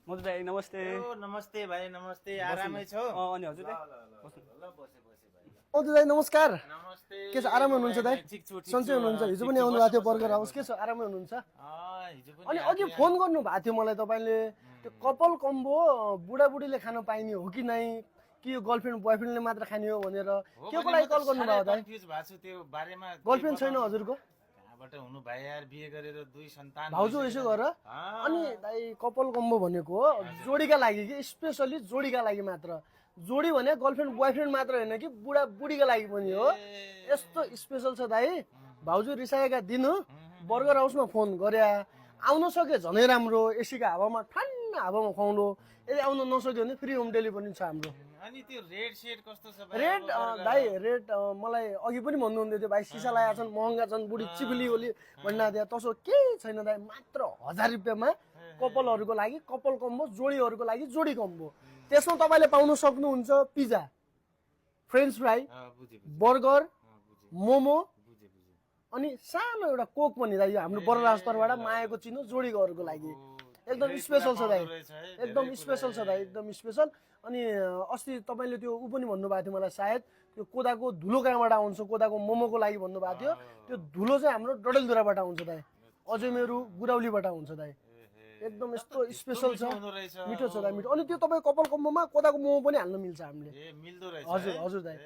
मधु दाइ नमस्ते। नमस्ते भाइ नमस्ते आरामै छौ अनि हजुरले मधु दाइ नमस्कार। नमस्ते के छ आरामै हुनुहुन्छ दाइ? ठिक छु सन्चै हुनुहुन्छ? हिजो पनि आउनु भएको थियो बर्गर हाउस, के छ आरामै हुनुहुन्छ? हिजो पनि अनि अघि फोन गर्नु भएको थियो मलाई तपाईँले, त्यो कपाल कम्बो बुढाबुढीले खान पाइने हो कि नै, कि यो गर्लफ्रेन्ड बोयफ्रेन्डले मात्र खाने हो भनेर के को लागि कल गर्नु भयो दाइ? कन्फ्युज भएको छु त्यो बारेमा। गर्लफ्रेन्ड छैन हजुरको? कहाँबाट हुनु भाइ यार, बिहे गरेर 2 सन्तान भाउजू यसो गर। अनि दाइ कपाल कम्बो भनेको जोडीका लागि कि स्पेसली जोडीका लागि मात्र? जोडी भने गर्लफ्रेन्ड बोयफ्रेन्ड मात्र होइन कि बुढा बुढीका लागि पनि हो। यस्तो स्पेसल छ दाइ। भाउजू रिसाएका दिन बर्गर हाउसमा फोन गरे, आउन सके झनै राम्रो, एसीका हावामा ठन्डा हावामा खुवाउनु। यदि आउन नसक्यो भने फ्री होम डेलिभरी छ हाम्रो। अनि त्यो रेड सेट कस्तो छ भाइ? रेट दाइ रेट मलाई अघि पनि भन्नुहुन्थ्यो त्यो भाइ सिसा लगाएका छन्, महँगा छन्, बुढी चिप्ली ओली भन्दा त्यहाँ तसो केही छैन दाइ। मात्र 1000 रुपियाँमा कपालहरूको लागि कपाल कम्बो, जोडीहरूको लागि जोडी कम्बो। त्यसमा तपाईँले पाउन सक्नुहुन्छ pizza, French fry, burger, momo अनि सानो एउटा कोक पनि दाइ। यो हाम्रो बरराज स्तरबाट मायाको चिनो जोडीहरूको लागि एकदम स्पेसल छ दाइ, एकदम स्पेसल छ दाइ, एकदम स्पेसल। अनि अस्ति तपाईँले त्यो ऊ पनि भन्नुभएको थियो मलाई, सायद त्यो कोदाको धुलो कहाँबाट आउँछ, कोदाको मोमोको लागि भन्नुभएको थियो। त्यो धुलो चाहिँ हाम्रो डडेलधुराबाट आउँछ दाइ, अजमेरु गुराउलीबाट आउँछ दाइ। एकदम यस्तो स्पेसल छ, मिठो छ दाइ, मिठो। अनि त्यो तपाईँ कपाल कम्बोमा कोदाको मोमो पनि हाल्न मिल्छ हामीले। हजुर हजुर दाइ।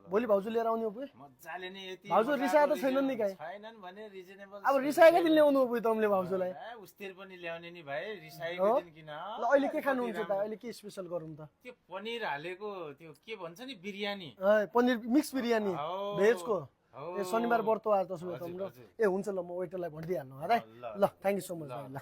भोलि भाउजू लिएर आउने हो पुइ? मजाले नि यति भाउजू रिसाए त छैनन् नि काहीँ? छैनन् भने रिजनेबल। अब रिसाएकै दिन ल्याउनु हो पुइ तपाईँले भाउजूलाई? उस्तेर पनि ल्याउने नि भाइ, रिसाएको दिन किन? ल अहिले के खानुहुन्छ त? अहिले के स्पेसल गरौँ त? त्यो पनिर हालेको त्यो के भन्छ नि, बिरयानी, पनिर मिक्स बिरयानी भेजको। हो। ए शनिबार व्रत आएर तसो भए त हाम्रो। ए हुन्छ ल, म वेटरलाई भनिदिइहाल्नु है। ल थ्याङ्क यू सो मच भाइ। ल